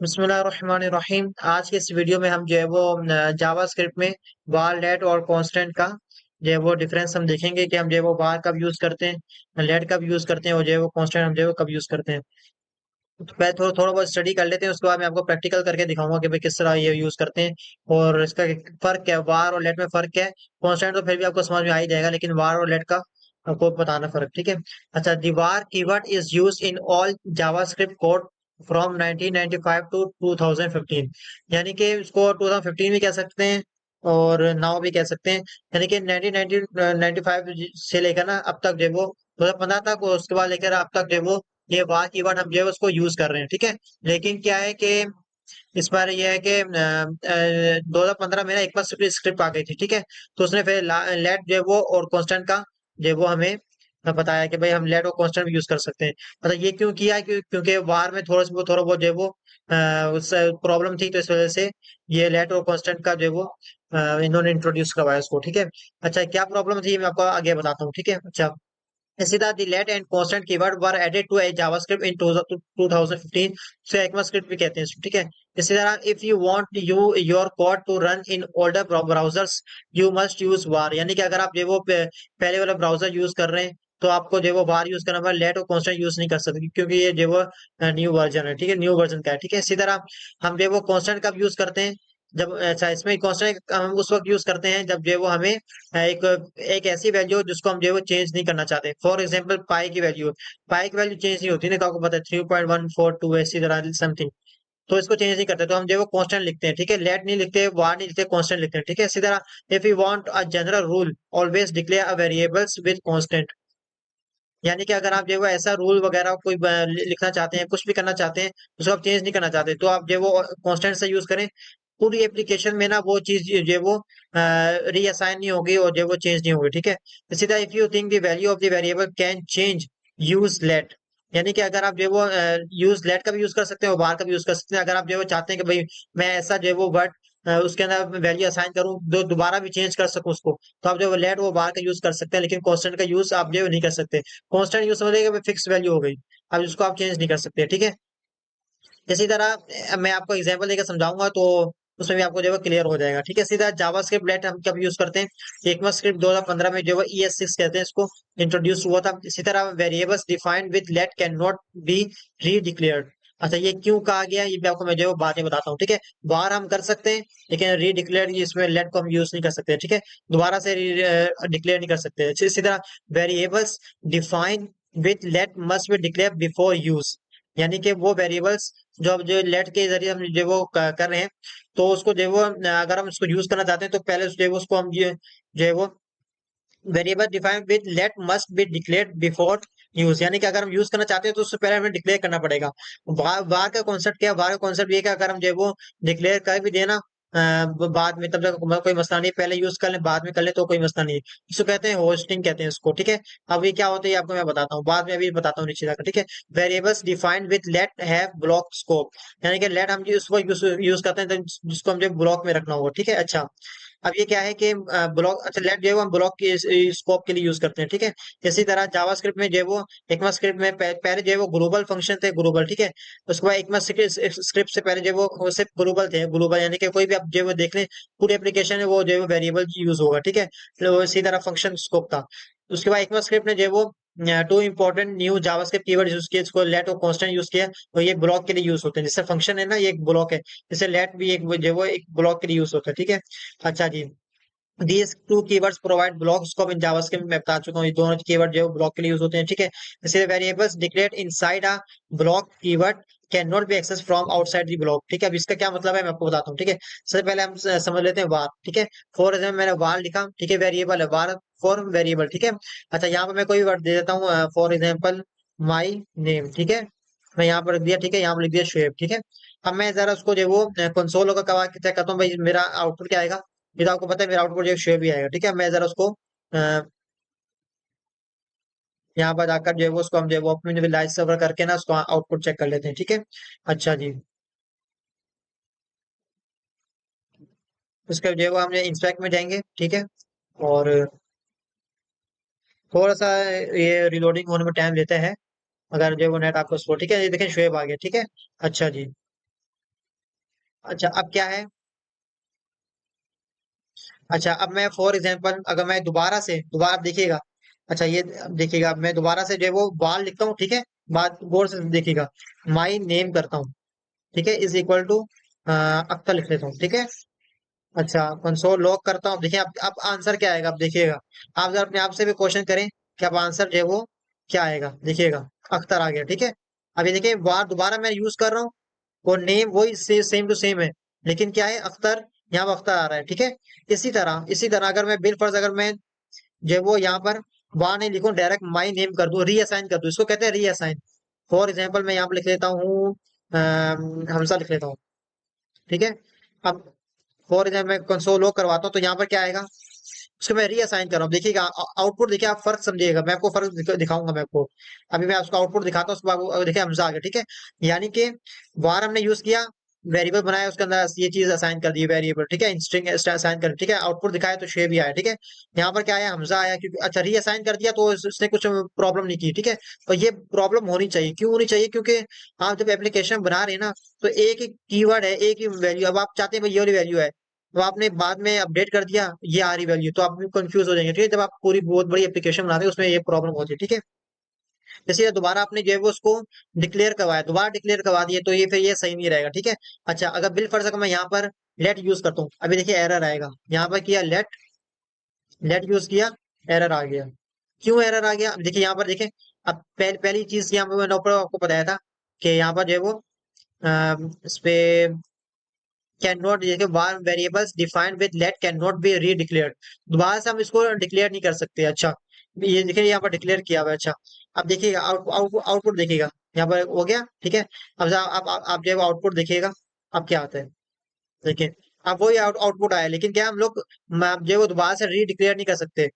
बिस्मिल्लाहिर्रहमानिर्रहीम। आज के इस वीडियो में हम जो है वो जावा स्क्रिप्ट में var लेट और कांस्टेंट का जो है वो डिफरेंस हम देखेंगे कि हम जो है वो var कब यूज करते हैं, लेट कब यूज करते हैं और जो है वो कांस्टेंट हम जो है वो कब यूज करते हैं। तो पहले थोड़ा थोड़ा बहुत स्टडी कर लेते हैं, उसके बाद मैं आपको प्रैक्टिकल करके दिखाऊंगा कि भाई किस तरह ये यूज करते हैं और इसका फर्क क्या है, var और लेट में फर्क क्या है। कांस्टेंट तो फिर भी आपको समझ में आ ही जाएगा, लेकिन var और लेट का आपको बताना फर्क, ठीक है। अच्छा, the var keyword is used in all JavaScript code from 1995 to 2015। यानी कि इसको 2015 भी कह सकते हैं और नाउ भी कह सकते हैं। यानी कि 1995 से लेकर ना अब तक जो है वो 2015 तक और उसके बाद लेकर अब तक जो है वो ये वार कीवर्ड हम जो है उसको यूज कर रहे हैं, ठीक है। लेकिन क्या है कि इस बार ये है कि 2015 में ना एक बार स्क्रिप्ट आ गई थी, ठीक है। तो उसने फिर लेट जो है वो और कांस्टेंट का जो है वो हमें बताया कि भाई हम लेट और कांस्टेंट भी यूज कर सकते हैं। मतलब ये क्यों किया, क्योंकि वार में थोड़ा बहुत जो है वो उस प्रॉब्लम थी, तो इस वजह से ये लेट और कांस्टेंट का जो है वो इन्होंने इंट्रोड्यूस करवाया उसको, ठीक है। अच्छा, क्या प्रॉब्लम थी मैं आपको आगे बताता हूँ, ठीक है। अच्छा, इसी तरह the let and constant keyword were added to a JavaScript in 2015 से ECMAScript भी कहते हैं इसको, ठीक है। इसी तरह if you want your code to run in older browsers you must use var। यानी कि अगर आप जो वो पहले वाला ब्राउजर यूज कर रहे हैं तो आपको जो वो var यूज करना पड़ेगा, लेट और कांस्टेंट यूज नहीं कर सकते क्योंकि ये जो वो न्यू वर्जन है, ठीक है, न्यू वर्जन का है, ठीक है। इसी तरह हम जो वो कांस्टेंट कब यूज करते हैं, जब अच्छा इसमें कांस्टेंट हम उस वक्त यूज करते हैं जब जो है वो हमें एक एक ऐसी वैल्यू जिसको हम जो है वो चेंज नहीं करना चाहते। फॉर एग्जांपल पाई की वैल्यू चेंज नहीं होती ना, तो आपको पता है 3.142 ऐसी तरह समथिंग। तो इसको चेंज नहीं करते, तो हम जो है वो कांस्टेंट लिखते हैं, ठीक है। लेट नहीं लिखते, वार नहीं लिखते, कांस्टेंट लिखते हैं, ठीक है। इसी तरह if you want a general rule always declare a variables with constant. यानी कि अगर आप जो है वो ऐसा रूल वगैरह कोई लिखना चाहते हैं, कुछ भी करना चाहते हैं, उसको आप चेंज नहीं करना चाहते, तो आप जो है वो कांस्टेंट से यूज करें। पूरी एप्लीकेशन में ना वो चीज जो है वो रीअसाइन नहीं होगी और जो है वो चेंज नहीं होगी, ठीक है। इसी तरह if you think the value of the variable can change use let. यानी कि अगर आप जो है वो यूज लेट का भी यूज कर सकते हैं और बार का भी यूज कर सकते हैं। अगर आप जो है वो चाहते हैं कि भाई मैं ऐसा जो है वो वर्ड उसके अंदर वैल्यू असाइन करूं, दोबारा भी चेंज कर सकूं उसको, तो आप जो है लेट वो बार का यूज कर सकते हैं, लेकिन कांस्टेंट का यूज आप जो है वो नहीं कर सकते। कांस्टेंट यूज समझिए फिक्स वैल्यू हो गई, अब इसको आप चेंज नहीं कर सकते, ठीक है। इसी तरह मैं आपको एग्जांपल देकर समझाऊंगा तो उसमें भी आपको जो है वो क्लियर हो जाएगा, ठीक है। सीधा जावास्क्रिप्ट लेट हम कब यूज करते हैं, ECMAScript 2015 में जो है ES6 कहते हैं इसको, इंट्रोड्यूस हुआ था। इसी तरह variables defined with let can not be redeclared. अच्छा, ये क्यों कहा गया ये भी आपको मैं जो है बाद में बताता हूँ, ठीक है। बाहर हम कर सकते हैं लेकिन रीडिक्लेयर इसमें लेट को हम यूज नहीं कर सकते, ठीक है। दोबारा से डिक्लेयर नहीं कर सकते। इसी तरह variables defined with let must be declare before use. यानी कि वो वेरिएबल्स जो अब जो लेट के जरिए हम जो वो कर रहे हैं, तो उसको जो है वो अगर हम इसको यूज करना चाहते हैं तो पहले जो है वो उसको हम ये जो है वो variable define with let must be declared before use. यानी कि अगर हम यूज करना चाहते हैं तो उससे पहले हमें डिक्लेयर करना पड़ेगा। वार का कॉन्सेप्ट क्या है, वार का कॉन्सेप्ट ये कि अगर हम जो है वो डिक्लेयर कर भी देना बाद में, तब तक कोई मसला नहीं, पहले यूज कर लें बाद में कर लें तो कोई मसला नहीं है। इसको कहते हैं होस्टिंग कहते हैं इसको, ठीक है। अब ये क्या होता है ये आपको मैं बताता हूँ, बाद में अभी बताता हूँ नीचे जाकर, ठीक है। Variables defined with let have block scope. यानी कि लेट हम उसको यूज करते हैं तो जिसको हम जो ब्लॉक में रखना होगा, ठीक है। अच्छा, अब ये क्या है कि ब्लॉक, अच्छा लेट जो है वो हम ब्लॉक के स्कोप के लिए यूज करते हैं, ठीक है। इसी तरह जावास्क्रिप्ट में जो है वो ECMAScript में पहले जो है वो ग्लोबल फंक्शन थे, ग्लोबल, ठीक है। उसके बाद ECMAScript से पहले जो है वो सिर्फ ग्लोबल थे, ग्लोबल यानी कि कोई भी आप जो है वो देख लें पूरी एप्लीकेशन है वो जो है वो वेरिएबल यूज होगा, ठीक है। तो इसी तरह फंक्शन स्कोप था। उसके बाद ECMAScript ने जो है वो two important new JavaScript keyword use किए, इसको लेट और कांस्टेंट यूज किया, तो ये ब्लॉक के लिए यूज होते हैं। जैसे फंक्शन है ना, ये एक ब्लॉक है, जैसे लेट भी एक जो है वो एक ब्लॉक के लिए यूज होता है, ठीक है। अच्छा जी, these two keywords provide block scope in JavaScript में बता चुका हूँ, ये दोनों कीवर्ड जो है ब्लॉक के लिए यूज होते हैं, ठीक है। जैसे variables declared inside a block keyword can not be access from outside the block, ठीक है। अब इसका क्या मतलब है मैं आपको बताता हूँ, ठीक है। सबसे पहले हम समझ लेते हैं वार, ठीक है। फॉर एग्जाम्पल मैंने वार लिखा, ठीक है, वेरिएबल है वार फॉर वेरिएबल, ठीक है। अच्छा, यहाँ पर मैं कोई वर्ड दे देता हूँ, फॉर एग्जाम्पल माई नेम, ठीक है। मैं यहाँ पर लिख दिया, ठीक है, यहाँ पर लिख दिया शेप, ठीक है। अब मैं जरा उसको जो है वो कंसोल होकर चेक करता हूँ भाई मेरा आउटपुट क्या आएगा। ये तो आपको पता है मेरा आउटपुट जो शेयर भी आएगा, ठीक है। मैं जरा उसको यहाँ पर जाकर जो है वो उसको हम जो है वो अपने लाइव सर्वर करके ना उसको आउटपुट चेक कर लेते हैं, ठीक है। अच्छा जी, उसके जो है वो हम इंस्पेक्ट में जाएंगे, ठीक है। और थोड़ा सा ये रिलोडिंग होने में टाइम लेता है, अगर जो है वो नेट आपको स्लो, ठीक है। ये देखें शुएब आ गया, ठीक है। अच्छा जी, अच्छा अब क्या है, अच्छा अब मैं फॉर एग्जांपल अगर मैं दोबारा आप देखिएगा, अच्छा ये अब देखिएगा मैं दोबारा से जो है वो बाल लिखता हूँ, ठीक है, बात गौर से देखिएगा, माई नेम करता हूँ, ठीक है, इज इक्वल टू अख्तर लिख लेता हूँ, ठीक है। अच्छा कंसोल लॉग करता हूँ, देखिए अब आंसर क्या आएगा, अब देखिएगा, आप जरा अपने आप से भी क्वेश्चन करें कि अब आंसर जो है वो क्या आएगा, देखिएगा अख्तर आ गया, ठीक है। अब ये देखिए बार दोबारा मैं यूज कर रहा हूँ, और नेम वही सेम टू सेम है, लेकिन क्या है अख्तर, यहाँ पर अख्तर आ रहा है, ठीक है। इसी तरह अगर मैं बिल फर्ज अगर मैं जो है वो यहाँ पर वहां नहीं लिखूं, डायरेक्ट माई नेम कर दूं, रीअसाइन कर दूं, इसको कहते हैं रीअसाइन। फॉर एग्जाम्पल मैं यहाँ पर लिख लेता हूँ हमजा लिख लेता हूँ, ठीक है। अब फॉर एग्जाम्पल मैं कंसोल लॉग करवाता हूँ, तो यहाँ पर क्या आएगा, उसको मैं रीअसाइन कर रहा हूँ, देखिएगा आउटपुट देखिए, आप फर्क समझिएगा, मैं आपको फर्क दिखाऊंगा मैं आपको। अभी मैं उसका आउटपुट दिखाता हूँ, उसके बाद देखिए हमजा आ गया, ठीक है। यानी कि वार हमने यूज किया, वेरिएबल बनाया, उसके अंदर ये चीज असाइन कर दी वेरिएबल, ठीक है, स्ट्रिंग असाइन कर दी, ठीक है, आउटपुट दिखाया तो शेप भी आया, ठीक है। यहाँ पर क्या आया, हमजा आया, क्योंकि अच्छा रीअसाइन कर दिया तो उसने कुछ प्रॉब्लम नहीं की, ठीक है। और ये प्रॉब्लम होनी चाहिए, क्यों होनी चाहिए, क्योंकि आप जब एप्लीकेशन बना रहे हैं ना, तो एक ही कीवर्ड है, एक ही वैल्यू, अब आप चाहते हैं भाई ये वाली वैल्यू है, तो आपने बाद में अपडेट कर दिया ये आ रही वैल्यू, तो आप कंफ्यूज हो जाएंगे, ठीक है, जब आप पूरी बहुत बड़ी एप्लीकेशन बना रहे हैं उसमें ये प्रॉब्लम होती है, ठीक है। जैसे दोबारा आपने जो है वो उसको डिक्लेयर करवाया, दोबारा डिक्लेयर करवा दिए, तो ये फिर ये सही नहीं रहेगा, ठीक है। अच्छा अगर बिल फर्ज अगर मैं यहाँ पर लेट यूज करता हूँ, अभी देखिए एरर आएगा, यहाँ पर किया लेट, लेट यूज किया, एरर आ गया। क्यों एरर आ गया, अब देखिए यहाँ पर देखिए, अब पहली चीज यहाँ पर मैंने ऊपर आपको बताया था कि यहाँ पर जो है वो इस पे कैन नॉट, देखिए var variables defined with let can not be redeclared, दोबारा से हम इसको डिक्लेयर नहीं कर सकते। अच्छा ये देखिए यहाँ पर डिक्लेयर किया हुआ है, अच्छा अब देखिएगा आउटपुट देखिएगा, यहाँ पर हो गया, ठीक है। अब आप जो है आउटपुट देखिएगा, अब क्या आता है, देखिए अब वही आउटपुट आया, लेकिन क्या हम लोग जो है वो दोबारा से री डिक्लेयर नहीं कर सकते,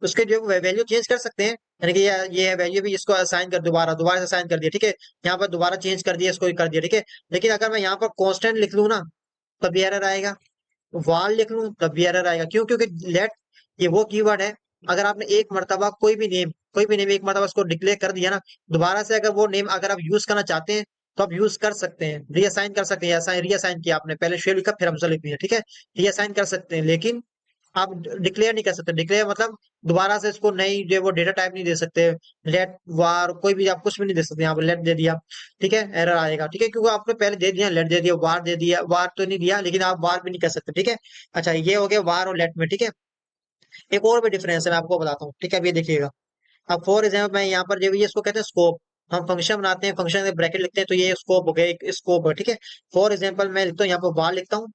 उसके जो वैल्यू चेंज कर सकते हैं, यानी कि ये वैल्यू भी इसको असाइन कर, दोबारा से असाइन कर दिया, ठीक है, यहाँ पर दोबारा चेंज कर दिया, इसको कर दिया, ठीक है। लेकिन अगर मैं यहाँ पर कांस्टेंट लिख लूँ ना, तब भी एरर आएगा, वाल लिख लूं तब भी एरर आएगा, क्यों, क्योंकि लेट ये वो कीवर्ड है, अगर आपने एक मर्तबा कोई भी नेम एक मर्तबा उसको डिक्लेयर कर दिया ना, दोबारा से अगर वो नेम अगर आप यूज करना चाहते हैं, तो आप यूज कर सकते हैं, रीअसाइन कर सकते हैं, रीअसाइन किया आपने, पहले शेर लिखा फिर हमसे लिख दिया, ठीक है, रीअसाइन कर सकते हैं, लेकिन आप डिक्लेयर नहीं कर सकते, डिक्लेयर मतलब दोबारा से इसको नई जो है वो डेटा टाइप नहीं दे सकते, लेट वार कोई भी आप कुछ भी नहीं दे सकते, यहाँ पर लेट दे दिया, ठीक है, एरर आएगा, ठीक है, क्योंकि आपने पहले दे दिया, लेट दे दिया, वार दे दिया, वार तो नहीं दिया, लेकिन आप वार भी नहीं कर सकते, ठीक है। अच्छा ये हो गया वार और लेट में, ठीक है। एक और भी डिफरेंस है मैं आपको बताता हूँ, ठीक है, अब ये देखिएगा, अब फॉर एग्जाम्पल मैं यहाँ पर जो ये इसको कहते हैं स्कोप, हम फंक्शन बनाते हैं, फंक्शन में ब्रैकेट लिखते हैं, तो ये स्कोप हो गया, एक स्कोप है, ठीक है। फॉर एग्जाम्पल मैं लिखता हूँ यहाँ पर वार लिखता हूँ,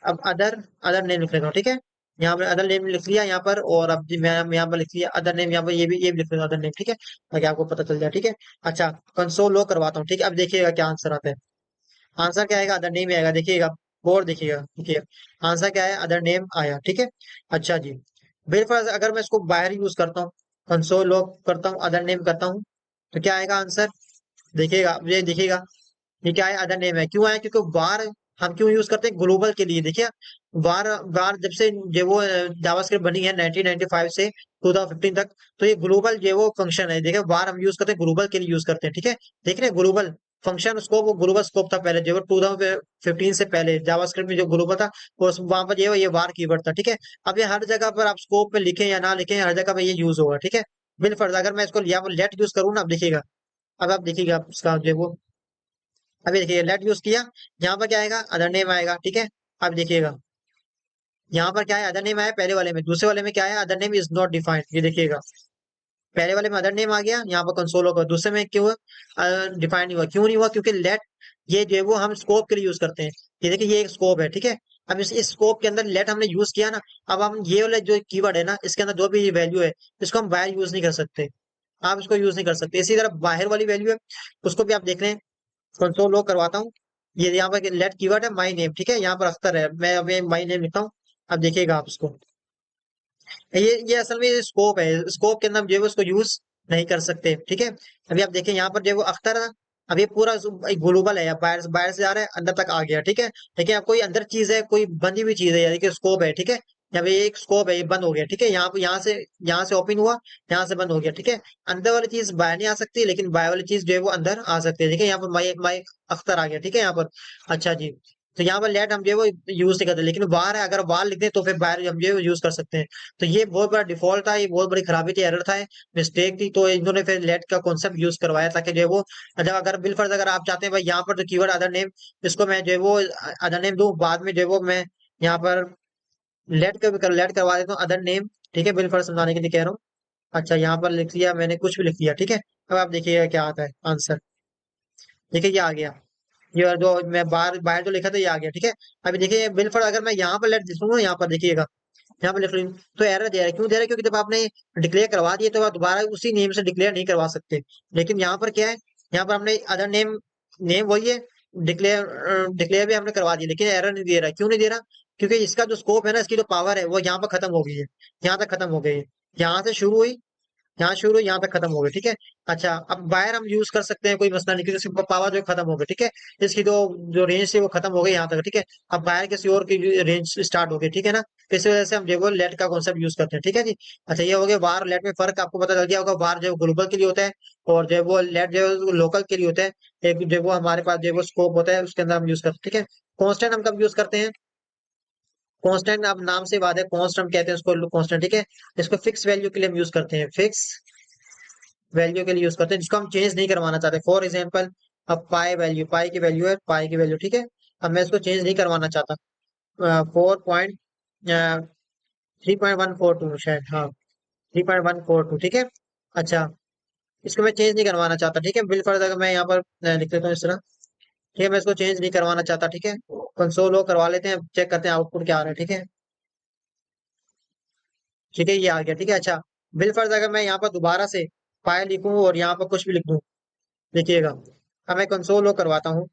अब अदर अदर नेम लिख लेता हूँ, ठीक है, यहाँ पर अदर नेम लिख लिया यहाँ पर, और अब मैं यहाँ पर लिख लिया अदर नेम, यहाँ पर ये भी लिख लेता हूँ अदर नेम, ठीक है, ताकि आपको पता चल जाए, ठीक है। अच्छा कंसोल लो करवाता हूँ, ठीक है, अब देखिएगा क्या आंसर आता है, आंसर क्या आएगा, अदर नेम आएगा, देखिएगा और देखिएगा, देखिए आंसर क्या है, अदर नेम आया, ठीक है। अच्छा जी, बिलफर्ज अगर मैं इसको बाहर यूज करता हूँ, कंसोल लॉग करता हूँ, अदर नेम करता हूँ, तो क्या आएगा आंसर, देखिएगा ये देखिएगा, ये क्या है, अदर नेम है, क्यों आया, क्योंकि वार हम क्यों यूज करते हैं, ग्लोबल के लिए, देखिए वार वार जब से जो वो जावास्क्रिप्ट बनी है 1995 से 2015 तक, तो ये ग्लोबल जो वो फंक्शन है, देखिए वार हम यूज करते हैं ग्लोबल के लिए यूज करते हैं, ठीक है। देख रहे हैं ग्लोबल फंक्शन स्कोप, वो ग्लोबल स्कोप था पहले, जो 2015 से पहले जावास्क्रिप्ट में जो ग्लोबल था, वो वहां पर ये वार कीवर्ड था, ठीक है। अब ये हर जगह पर आप स्कोप में लिखें या ना लिखें, हर जगह पर ये यूज होगा, ठीक है। बिलफर्ज अगर मैं इसको यहाँ पर लेट यूज करूँ ना, अब देखिएगा, अब आप देखिएगा इसका जो वो, अभी देखिए लेट यूज किया, यहाँ पर क्या आएगा, अदर नेम आएगा, ठीक है। अब देखिएगा यहाँ पर क्या है, अदर नेम आया पहले वाले में, दूसरे वाले में क्या है, other name is not defined, ये देखिएगा पहले वाले में अदर नेम आ गया, यहाँ पर कंसोल होगा, दूसरे में क्यों डिफाइन नहीं हुआ, क्यों नहीं हुआ, क्योंकि लेट ये जो है वो हम स्कोप के लिए यूज करते हैं, ये देखिए ये एक स्कोप है, ठीक है। अब इस स्कोप के अंदर लेट हमने यूज किया ना, अब हम ये वाला जो कीवर्ड है ना, इसके अंदर जो भी वैल्यू है, इसको हम बाहर यूज नहीं कर सकते, आप इसको यूज नहीं कर सकते, इसी तरह बाहर वाली वैल्यू है, उसको भी आप देख लें, कंसोल लॉग करवाता हूँ, ये यहाँ पर लेट कीवर्ड है, माई नेम, ठीक है, यहाँ पर अख्तर है, मैं अभी माई नेम लिखता हूँ, अब देखिएगा आप इसको, ये असल में स्कोप है, स्कोप के अंदर हम जो है वो इसको यूज नहीं कर सकते, ठीक है। अभी आप देखें यहाँ पर जो है वो अख्तर है, अब ये पूरा ग्लोबल है, अब बाहर से आ रहा है अंदर तक आ गया, ठीक है। लेकिन अब कोई अंदर चीज है, कोई बंधी हुई चीज है, यानी कि स्कोप है, ठीक है। जब ये एक स्कोप है, ये बंद हो गया, ठीक है, यहाँ से ओपन हुआ, यहाँ से बंद हो गया, ठीक है। अंदर वाली चीज बाहर नहीं आ सकती, लेकिन बाहर वाली चीज जो है वो अंदर आ सकती है, ठीक है, यहाँ पर माई माई अख्तर आ गया, ठीक है यहाँ पर। अच्छा जी, तो यहाँ पर लेट हम जो है वो यूज नहीं करते, लेकिन बार है, अगर बार लिख दें तो फिर बाहर हम जो है यूज कर सकते हैं। तो ये बहुत बड़ा डिफॉल्ट था, ये बहुत बड़ी खराबी थी, एरर था, मिस्टेक थी। तो इन्होंने फिर लेट का कॉन्सेप्ट यूज करवाया ताकि जो है वो, जब अगर बिल फर्ज अगर आप चाहते हैं भाई यहाँ पर जो कीवर्ड अदर नेम, इसको मैं जो है वो अदर नेम दूं, बाद में जो है वो मैं यहाँ पर लेट करवा देता हूँ अदर नेम। ठीक है, बिल फर्ज समझाने के लिए कह रहा हूँ। अच्छा, यहाँ पर लिख लिया मैंने, कुछ भी लिख लिया, ठीक है। अब आप देखिएगा क्या आता है आंसर। देखिए ये आ गया, ये जो मैं बाहर बाहर जो लिखा था ये आ गया, ठीक है। अभी देखिए बिल फर्ज अगर मैं यहाँ पर लेट लिखूंगा, यहाँ पर देखिएगा, यहाँ पर लिख लूँ तो एरर दे रहा है। क्यों दे रहा है? क्योंकि जब आपने डिक्लेयर करवा दिए तो आप दोबारा उसी नेम से डिक्लेयर नहीं करवा सकते। लेकिन यहाँ पर क्या है, यहाँ पर हमने अदर नेम, नेम वही है, डिक्लेयर डिक्लेयर भी हमने करवा दिया, लेकिन एरर नहीं दे रहा। क्यों नहीं दे रहा? क्योंकि इसका जो स्कोप है ना, इसकी जो पावर है वो यहाँ पर खत्म हो गई है, यहाँ तक खत्म हो गई है। यहाँ से शुरू हुई, यहाँ शुरू यहाँ पे खत्म हो गई, ठीक है। अच्छा, अब बायर हम यूज कर सकते हैं, कोई मसला नहीं, क्योंकि इसकी पावर जो खत्म हो गई, ठीक है। इसकी जो जो रेंज थी वो खत्म हो गई यहाँ तक, ठीक है। अब बायर किसी और की रेंज स्टार्ट हो गई, ठीक है ना। इस वजह से हम जो है लेट का कॉन्सेप्ट यूज करते हैं, ठीक है जी। अच्छा, ये हो गया वार लेट में फर्क, आपको पता चल गया होगा। वार जो ग्लोबल के लिए होता है और जो है वो लेट जो है लोकल के लिए होता है। एक जो है वो हमारे पास जो है वो स्कोप होता है, उसके अंदर हम यूज करते हैं, ठीक है। कॉन्स्टेंट हम कब यूज करते हैं? कांस्टेंट, अब नाम से बात है, कांस्ट हम कहते हैं उसको कांस्टेंट, ठीक है। इसको फिक्स वैल्यू के लिए हम यूज करते हैं, फिक्स वैल्यू के लिए यूज करते हैं, जिसको हम चेंज नहीं करवाना चाहते। फॉर एग्जाम्पल, अब पाई वैल्यू, पाई की वैल्यू है, पाई की वैल्यू, ठीक है। अब मैं इसको चेंज नहीं करवाना चाहता। 3.142 शायद, हाँ 3.142, ठीक है। अच्छा, इसको मैं चेंज नहीं करवाना चाहता, ठीक है। बिल फर्ज अगर मैं यहाँ पर लिख लेता हूँ इस तरह, ठीक है। मैं इसको चेंज नहीं करवाना चाहता, ठीक है। कंसोल लॉग करवा लेते हैं, चेक करते हैं आउटपुट क्या आ रहा है, ठीक है। ठीक है, ये आ गया, ठीक है। अच्छा, बिल फर्ज अगर मैं यहाँ पर दोबारा से पाई लिखूं और यहाँ पर कुछ भी लिख दूं, देखिएगा। अब मैं कंसोल लॉग करवाता हूँ।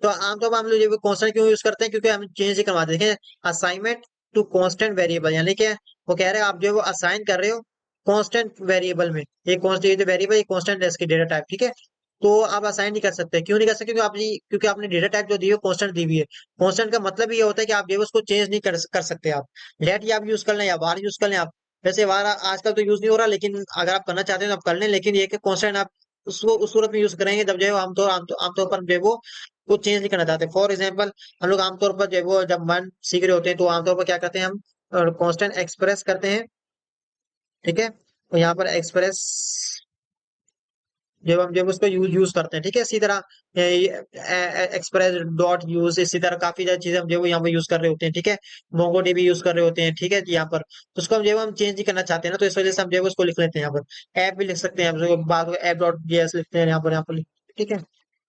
तो आमतौर पर हम लोग ये कांस्टेंट क्यों यूज करते हैं? क्योंकि हम चेंज ही करवाते हैं। देखें, असाइनमेंट टू कांस्टेंट वेरिएबल, यानी कि वो कह रहे हैं आप जो है वो असाइन कर रहे हो कांस्टेंट वेरिएबल में। ये कांस्टेंट वेरिएबल, ये कांस्टेंट है इसकी डेटा टाइप, ठीक है। तो आप असाइन नहीं कर सकते। क्यों नहीं कर सकते? क्योंकि आपने डेटा टाइप जो दी है कांस्टेंट दी हुई है। कांस्टेंट का मतलब ये होता है कि आप जो है उसको चेंज नहीं कर सकते। आप लेट या आप यूज कर लें या वार यूज कर लें आप। वैसे वार आजकल तो यूज नहीं हो रहा, लेकिन अगर आप करना चाहते हैं तो आप कर लें। लेकिन ये कि कांस्टेंट आप उसको उस सूरत में यूज करेंगे जब जो है आमतौर पर जो है वो चेंज नहीं करना चाहते। फॉर एग्जाम्पल, हम लोग आमतौर पर जो है वो जब मान सीख रहे होते हैं तो आमतौर पर क्या करते हैं हम, कांस्टेंट एक्सप्रेस करते हैं, ठीक है। तो यहाँ पर एक्सप्रेस जब हम जब उसको यूज यूज करते हैं, ठीक है। इसी तरह एक्सप्रेस डॉट यूज, इसी तरह काफी सारी चीजें हम जो है वो यहाँ पर यूज कर रहे होते हैं, ठीक है। मोंगो डीबी यूज कर रहे होते हैं, ठीक है जी। यहाँ पर तो उसको हम जो है हम चेंज नहीं करना चाहते हैं ना, तो इस वजह से हम जो है उसको लिख लेते हैं यहाँ पर। ऐप भी लिख सकते हैं हम, बाद ऐप डॉट जेएस लिखते हैं यहाँ पर ठीक है।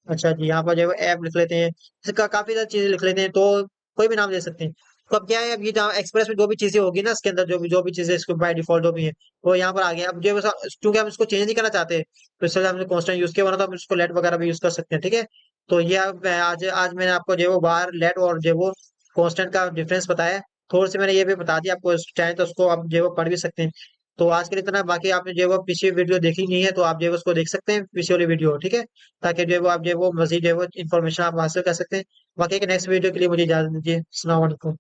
अच्छा जी, यहाँ पर जो है ऐप लिख लेते हैं, इसका काफी सारी चीजें लिख लेते हैं, तो कोई भी नाम दे सकते हैं। तो अब क्या है, अब ये जहाँ एक्सप्रेस में जो भी चीजें होगी ना, इसके अंदर जो भी चीजें इसको बाय डिफॉल्ट जो भी है वो यहाँ पर आ गया। अब जो है क्योंकि हम इसको चेंज नहीं करना चाहते, तो इसलिए हमने कांस्टेंट यूज किया, वरना तो हम इसको लेट वगैरह भी यूज कर सकते हैं, ठीक है। तो ये आज आज मैंने आपको जो है वो बाहर लेट और जो है वो कांस्टेंट का डिफरेंस बताया। थोड़ी सी मैंने ये भी बता दिया आपको, चाहे तो उसको आप जो है वो पढ़ भी सकते हैं। तो आज के लिए इतना, बाकी आपने जो है वो पिछली वीडियो देखी नहीं है तो आप जो है उसको देख सकते हैं, पिछली वाली वीडियो, ठीक है। ताकि जो है वो आप जो है वो मजीद जो है वो इन्फॉर्मेशन आप हासिल कर सकते हैं। बाकी के नेक्स्ट वीडियो के लिए मुझे इजाजत दीजिए। अस्सलाम वालेकुम।